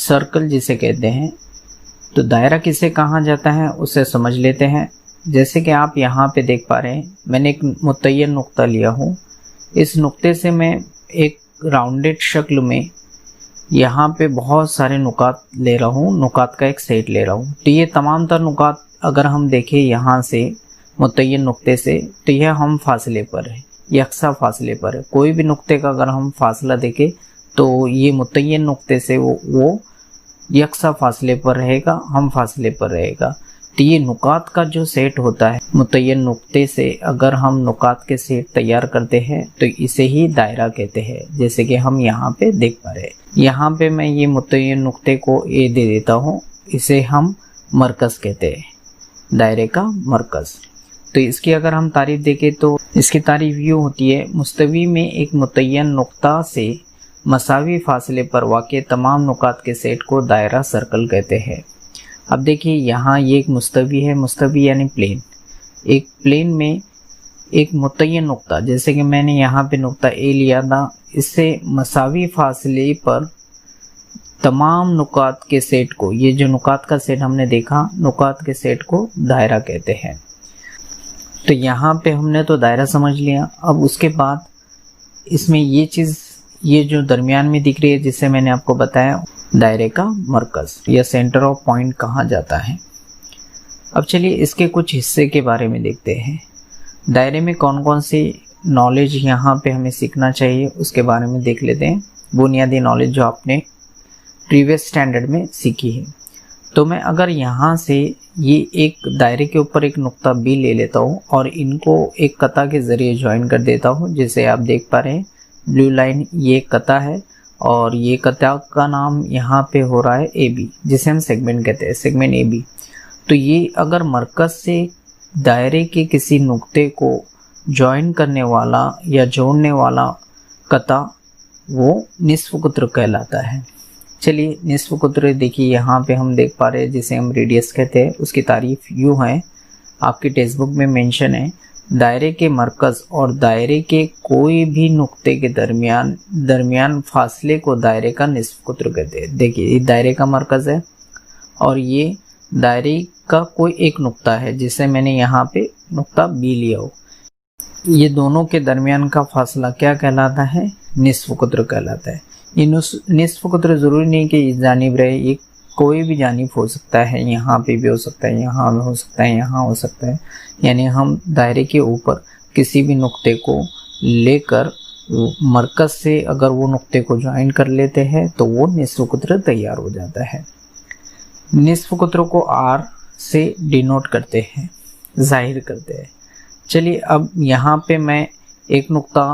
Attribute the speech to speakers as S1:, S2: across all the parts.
S1: Circle जिसे कहते हैं। तो दायरा किसे कहा जाता है उसे समझ लेते हैं। जैसे कि आप यहाँ पे देख पा रहे हैं, मैंने एक मुतय्यन नुक्ता लिया हूँ। इस नुक्ते से मैं एक राउंडेड शक्ल में यहाँ पे बहुत सारे नुकात ले रहा हूँ, नुकात का एक सेट ले रहा हूँ। तो ये तमाम तर नुकात अगर हम देखें यहाँ से मुतय्यन नुक्ते से, तो यह हम फासले पर है, यकसा फासले पर है। कोई भी नुक्ते का अगर हम फासला देखें तो ये मुतय्यन नुक्ते से वो यकसा फासले पर रहेगा, हम फासले पर रहेगा। तो ये नुकात का जो सेट होता है, मुतय्यन नुक्ते से अगर हम नुकात के सेट तैयार करते हैं तो इसे ही दायरा कहते हैं। जैसे कि हम यहाँ पे देख पा रहे हैं, यहाँ पे मैं ये मुतय्यन नुक्ते को ए दे देता हूँ, इसे हम मरकज़ कहते हैं, दायरे का मरकज़। तो इसकी अगर हम तारीफ देखें तो इसकी तारीफ यूँ होती है, मुस्तवी में एक मुतय्यन नुक्ता से मसावी फासले पर वाक़ तमाम नुकात के सेट को दायरा सर्कल कहते हैं। अब देखिए यहाँ ये एक मुस्तवी है, मुस्तवी यानी प्लेन। एक प्लेन में एक मुतय्यन नुक्ता, जैसे कि मैंने यहाँ पे नुक्ता ए लिया था, इससे मसावी फासले पर तमाम नुकात के सेट को, ये जो नुकात का सेट हमने देखा, नुकात के सेट को दायरा कहते हैं। तो यहाँ पे हमने तो दायरा समझ लिया। अब उसके बाद इसमें ये चीज़, ये जो दरमियान में दिख रही है जिसे मैंने आपको बताया, दायरे का मरकज़ या सेंटर ऑफ पॉइंट कहा जाता है। अब चलिए इसके कुछ हिस्से के बारे में देखते हैं। दायरे में कौन कौन सी नॉलेज यहाँ पे हमें सीखना चाहिए उसके बारे में देख लेते हैं। बुनियादी नॉलेज जो आपने प्रीवियस स्टैंडर्ड में सीखी है। तो मैं अगर यहाँ से ये एक दायरे के ऊपर एक नुक्ता बी ले लेता हूँ और इनको एक कता के ज़रिए ज्वाइन कर देता हूँ, जैसे आप देख पा रहे हैं ब्लू लाइन, ये कता है और ये कता का नाम यहाँ पे हो रहा है ए बी, जिसे हम सेगमेंट कहते हैं, सेगमेंट ए बी। तो ये अगर मरकज़ से दायरे के किसी नुक्ते को ज्वाइन करने वाला या जोड़ने वाला कता, वो निस्फ़ कुत्र कहलाता है। चलिए निस्फ़ कुत्र देखिए यहाँ पे हम देख पा रहे हैं, जिसे हम रेडियस कहते हैं। उसकी तारीफ यूँ है, आपकी टेक्स्ट बुक में मेंशन है, दायरे के मरकज़ और दायरे के कोई भी नुक्ते के दरमियान फासले को दायरे का निस्फ़ कुत्र कहते हैं। देखिए ये दायरे का मरकज़ है और ये दायरे का कोई एक नुक्ता है, जिसे मैंने यहाँ पे नुक्ता बी लिया हो। ये दोनों के दरमियान का फासला क्या कहलाता है? निस्फ़ कुत्र कहलाता है। ये निस्फ़ कुत्र ज़रूरी नहीं कि इस जानिब रहे, ये कोई भी जानिब हो सकता है, यहाँ पे भी हो सकता है, यहाँ भी हो सकता है, यहाँ हो सकता है। यानी हम दायरे के ऊपर किसी भी नुक्ते को लेकर मरकज़ से अगर वो नुक्ते को ज्वाइन कर लेते हैं तो वो निस्फ़ कुत्र तैयार हो जाता है। निस्फ़ कुत्र को आर से डिनोट करते हैं, जाहिर करते हैं। चलिए अब यहाँ पे मैं एक नुक्ता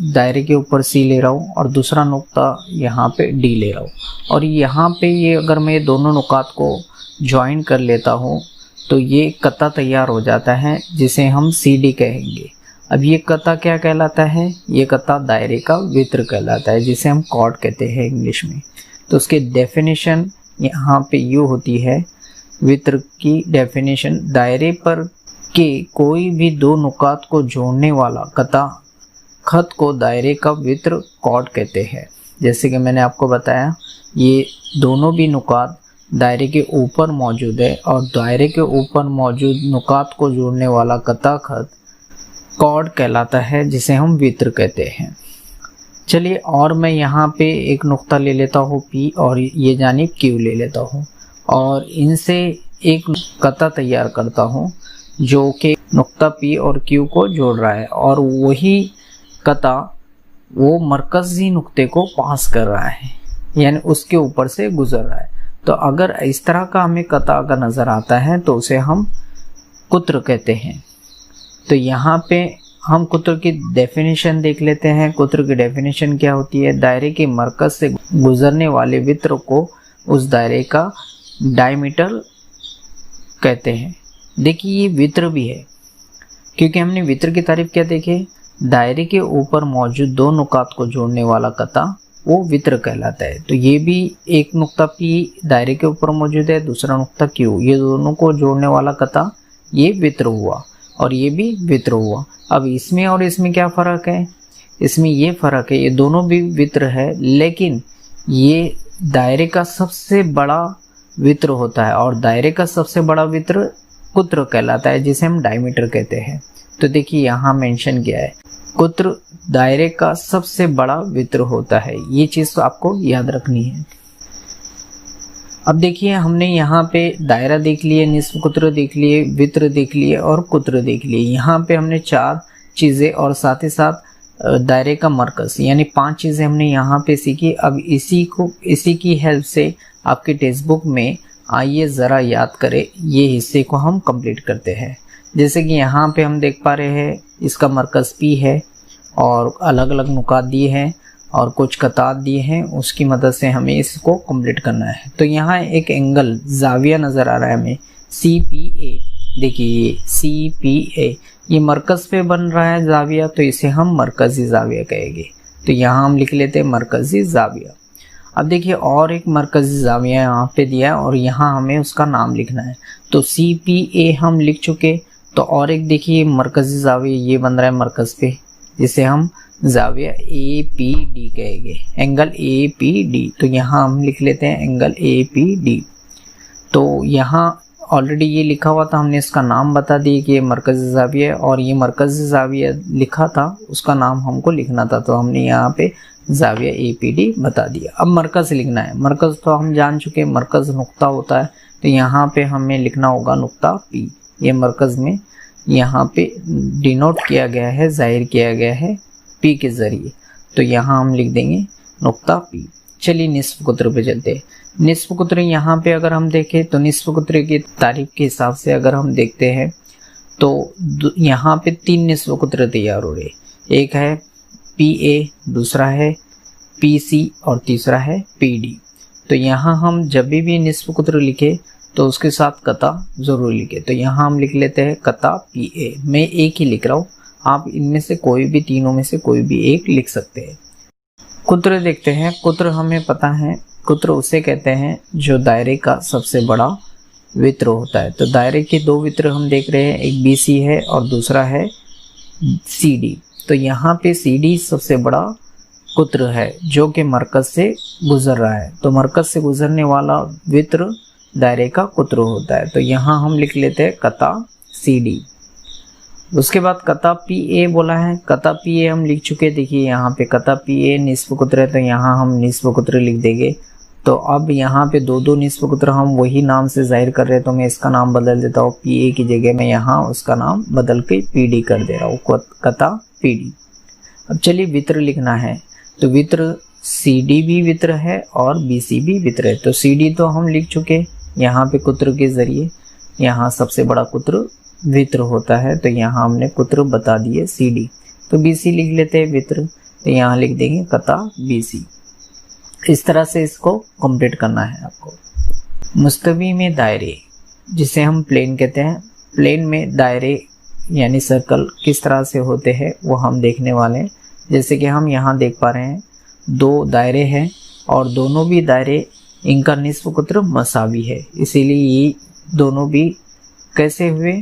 S1: दायरे के ऊपर सी ले रहा हूँ और दूसरा नुक्ता यहाँ पे डी ले रहा हूँ, और यहाँ पे ये अगर मैं दोनों नुकात को ज्वाइन कर लेता हूँ तो ये कता तैयार हो जाता है, जिसे हम सी डी कहेंगे। अब ये कता क्या कहलाता है? ये कता दायरे का वित्र कहलाता है, जिसे हम कॉर्ड कहते हैं इंग्लिश में। तो उसकी डेफिनेशन यहाँ पे यूँ होती है, वित्र की डेफिनेशन, दायरे पर के कोई भी दो नुकात को जोड़ने वाला कता खत को दायरे का वित्र कॉर्ड कहते हैं। जैसे कि मैंने आपको बताया, ये दोनों भी नुकात दायरे के ऊपर मौजूद है और दायरे के ऊपर मौजूद नुकात को जोड़ने वाला कता खत कॉर्ड कहलाता है, जिसे हम वित्र कहते हैं। चलिए और मैं यहाँ पे एक नुक्ता ले लेता हूँ P और ये जानिब Q ले लेता हूँ और इनसे एक कता तैयार करता हूँ जो कि नुक्ता P और Q को जोड़ रहा है, और वही कता वो मरकज़ी नुक्ते को पास कर रहा है, यानी उसके ऊपर से गुजर रहा है। तो अगर इस तरह का हमें कता अगर नज़र आता है तो उसे हम कुत्र कहते हैं। तो यहाँ पे हम कुत्र की डेफिनेशन देख लेते हैं। कुत्र की डेफिनेशन क्या होती है? दायरे के मरकज़ से गुजरने वाले वित्र को उस दायरे का डायमीटर कहते हैं। देखिए ये वित्र भी है, क्योंकि हमने वित्र की तारीफ क्या देखे, दायरे के ऊपर मौजूद दो नुकात को जोड़ने वाला कता वो वित्र कहलाता है। तो ये भी एक नुक्ता P दायरे के ऊपर मौजूद है, दूसरा नुक्ता Q, ये दोनों को जोड़ने वाला कता ये वित्र हुआ और ये भी वित्र हुआ। अब इसमें और इसमें क्या फ़र्क है? इसमें ये फ़र्क है, ये दोनों भी वित्र है, लेकिन ये दायरे का सबसे बड़ा वृत्त होता है और दायरे का सबसे बड़ा वृत्त कुत्र कहलाता है, जिसे हम डायमीटर कहते हैं। तो देखिए यहाँ मेंशन किया है, कुत्र दायरे का सबसे बड़ा वृत्त होता है। ये चीज तो आपको याद रखनी है। अब देखिए हमने यहाँ पे दायरा देख लिए, निस्फ कुत्र देख लिए, वृत्त देख लिए और कुत्र देख लिए। यहाँ पे हमने 4 चीजें और साथ ही साथ दायरे का मरकज यानी 5 चीजें हमने यहाँ पे सीखी। अब इसी की हेल्प से आपके टेक्स्ट बुक में आइए जरा याद करें, ये हिस्से को हम कंप्लीट करते हैं। जैसे कि यहाँ पे हम देख पा रहे हैं इसका मरकज P है और अलग अलग नुकात दिए हैं और कुछ कतार दिए हैं, उसकी मदद से हमें इसको कंप्लीट करना है। तो यहाँ एक एंगल जाविया नज़र आ रहा है हमें CPA। देखिए ये CPA ये मरकज पे बन रहा है जाविया, तो इसे हम मरकजी जाविया कहेंगे। तो यहाँ हम लिख लेते हैं मरकजी जाविया। अब देखिए और एक मरकजी जाविया यहाँ पे दिया है और यहाँ हमें उसका नाम लिखना है। तो CPA हम लिख चुके। तो और एक देखिए मरकजी जाविया ये बन रहा है मरकज पे, जिसे हम जाविया APD कहेंगे, एंगल APD। तो यहाँ हम लिख लेते हैं एंगल APD। तो यहाँ ऑलरेडी ये लिखा हुआ था, हमने इसका नाम बता दिया कि ये मरकजी जाविया, और ये मरकजी जाविया लिखा था उसका नाम हमको लिखना था, तो हमने यहाँ पे जाविया APD बता दिया। अब मरकज लिखना है। मरकज तो हम जान चुके, मरकज नुक्ता होता है, तो यहाँ पे हमें लिखना होगा नुक्ता P। ये मरकज में यहाँ पे डिनोट किया गया है, जाहिर किया गया है P के जरिए। तो यहाँ हम लिख देंगे नुक्ता P। चलिए निस्फ कुत्र पे चलते हैं। निस्फ कुत्र यहाँ पे अगर हम देखें तो निस्फ कुत्र की तारीफ के हिसाब से अगर हम देखते हैं तो यहाँ पे 3 निस्फ कुत्र तैयार हो रहे। एक है PA, दूसरा है PC और तीसरा है PD। तो यहाँ हम जब भी निस्फ कुत्र लिखे तो उसके साथ कता जरूर लिखे। तो यहाँ हम लिख लेते हैं कता PA। मैं एक ही लिख रहा हूँ, आप इनमें से कोई भी, तीनों में से कोई भी एक लिख सकते हैं। कुत्र देखते हैं। कुत्र हमें पता है, कुत्र उसे कहते हैं जो दायरे का सबसे बड़ा वृत्त होता है। तो दायरे के 2 वृत्त हम देख रहे हैं, एक BC है और दूसरा है CD। तो यहाँ पे CD सबसे बड़ा कुत्र है जो कि मरकज से गुजर रहा है। तो मरकज से गुजरने वाला वृत्त दायरे का कुत्र होता है। तो यहाँ हम लिख लेते हैं कता CD। उसके बाद कता PA बोला है। कता PA हम लिख चुके। देखिए यहाँ पे कता PA निस्फ कुत्र है, तो यहाँ हम निस्फ कुत्र लिख देंगे। तो अब यहाँ पे 2 निस्फ कुत्र हम वही नाम से जाहिर कर रहे हैं, तो मैं इसका नाम बदल देता हूँ। PA की जगह मैं यहाँ उसका नाम बदल के PD कर दे रहा हूँ, कता PD। अब चलिए वित्र लिखना है। तो वित्र CD भी वित्र है और BC भी वित्र है। तो CD तो हम लिख चुके यहाँ पे कुत्र के जरिए। यहाँ सबसे बड़ा कुत्र वित्र होता है, तो यहाँ हमने कुत्र बता दिए CD। तो BC लिख लेते हैं वित्र, तो यहाँ लिख देंगे कता BC। इस तरह से इसको कंप्लीट करना है आपको। मुस्तवी में दायरे, जिसे हम प्लेन कहते हैं, प्लेन में दायरे यानी सर्कल किस तरह से होते हैं वो हम देखने वाले हैं। जैसे कि हम यहाँ देख पा रहे हैं 2 दायरे हैं और दोनों भी दायरे इनका निस्फ कुत्र मसावी है, इसीलिए ये दोनों भी कैसे हुए,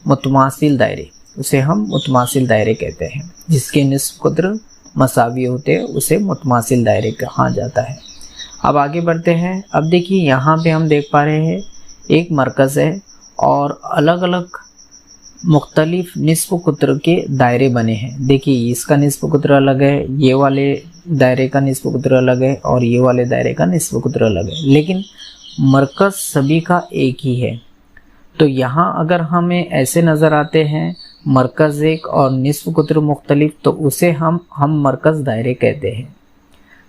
S1: मुतमासिल दायरे। उसे हम मुतमासिल दायरे कहते हैं। जिसके निस्फ कुत्र मसावी होते हैं उसे मुतमासिल दायरे कहा जाता है। अब आगे बढ़ते हैं। अब देखिए यहाँ पे हम देख पा रहे हैं एक मरकज़ है और अलग अलग मुख्तलिफ निस्फ कुत्र के दायरे बने हैं। देखिए इसका निस्फ कुत्र अलग है, ये वाले दायरे का निस्फ कुत्र अलग है और ये वाले दायरे का निस्फ कुत्र अलग है, लेकिन मरकज़ सभी का एक ही है। तो यहाँ अगर हमें ऐसे नज़र आते हैं मरकज़ एक और निस्फ कुत्र मुख्तलिफ, तो उसे हम मरकज़ दायरे कहते हैं।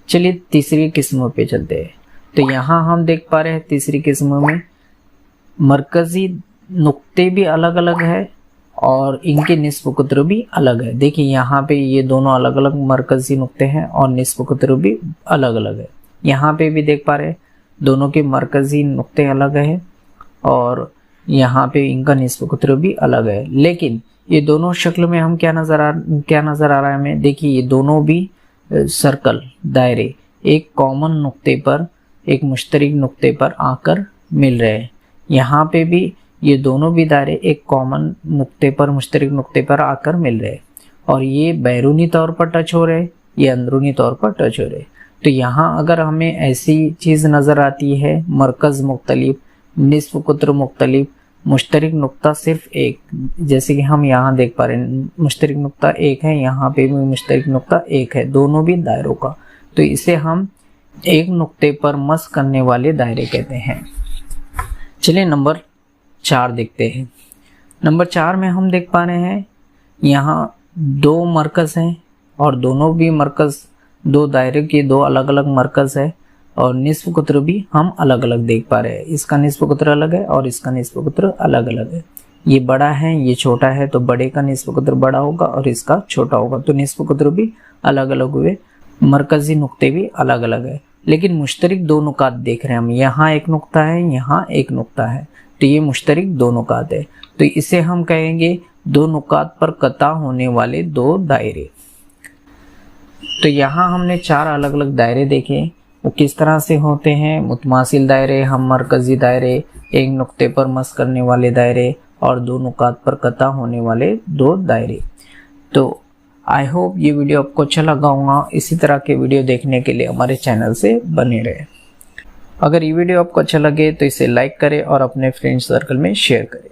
S1: चलिए तीसरी किस्म पे चलते हैं। तो यहाँ हम देख पा रहे हैं तीसरी किस्म में मरकज़ी नुक्ते भी अलग अलग है और इनके निस्फ कुत्र भी अलग है। देखिए यहाँ पे ये दोनों अलग अलग मरकज़ी नुक्ते हैं और निस्फ कुत्र भी अलग अलग है। यहाँ पे भी देख पा रहे हैं दोनों के मरकज़ी नुक्ते अलग है और यहाँ पे इनका निस्फ कुत्र भी अलग है। लेकिन ये दोनों शक्ल में हम क्या नज़र आ रहा है हमें, देखिए ये दोनों भी सर्कल दायरे एक कॉमन नुक्ते पर, एक मुश्तरक नुक्ते पर आकर मिल रहे हैं। यहाँ पे भी ये दोनों भी दायरे एक कॉमन नुक्ते पर, मुश्तरक नुक्ते पर आकर मिल रहे हैं और ये बैरूनी तौर पर टच हो रहे हैं, ये अंदरूनी तौर पर टच हो रहे हैं। तो यहाँ अगर हमें ऐसी चीज़ नज़र आती है, मरकज़ मुख्तलिफ, निस्फ कुत्र मुख्तलिफ, मुश्तरिक नुक्ता सिर्फ एक, जैसे कि हम यहाँ देख पा रहे हैं मुश्तरिक नुक्ता एक है, यहाँ पे भी मुश्तरिक नुक्ता एक है, दोनों भी दायरों का, तो इसे हम एक नुक्ते पर मस करने वाले दायरे कहते हैं। चलिए नंबर 4 देखते हैं। नंबर 4 में हम देख पा रहे हैं यहाँ 2 मरकज़ हैं और दोनों भी मरकज़, 2 दायरे के 2 अलग अलग मरकज़ है और निस्फ कुत्र भी हम अलग अलग देख पा रहे हैं। इसका निस्फ कुत्र अलग है और इसका निस्फ कुत्र अलग अलग है। ये बड़ा है, ये छोटा है, तो बड़े का निस्फ कुत्र बड़ा होगा और इसका छोटा होगा, तो निस्फ कुत्र भी अलग अलग हुए, मरकजी नुक्ते भी अलग अलग है। लेकिन मुश्तरिक 2 नुकात देख रहे हैं हम, यहाँ एक नुक्ता है, यहाँ एक नुक्ता है, तो ये मुश्तरिक 2 नुकात है, तो इसे हम कहेंगे 2 नुकात पर कता होने वाले 2 दायरे। तो यहाँ हमने 4 अलग अलग दायरे देखे, वो किस तरह से होते हैं। मुतमासिल दायरे, हम मरकजी दायरे, एक नुक्ते पर मस करने वाले दायरे और 2 नुकात पर कता होने वाले 2 दायरे। तो आई होप ये वीडियो आपको अच्छा लगा होगा। इसी तरह के वीडियो देखने के लिए हमारे चैनल से बने रहे। अगर ये वीडियो आपको अच्छा लगे तो इसे लाइक करें और अपने फ्रेंड सर्कल में शेयर करें।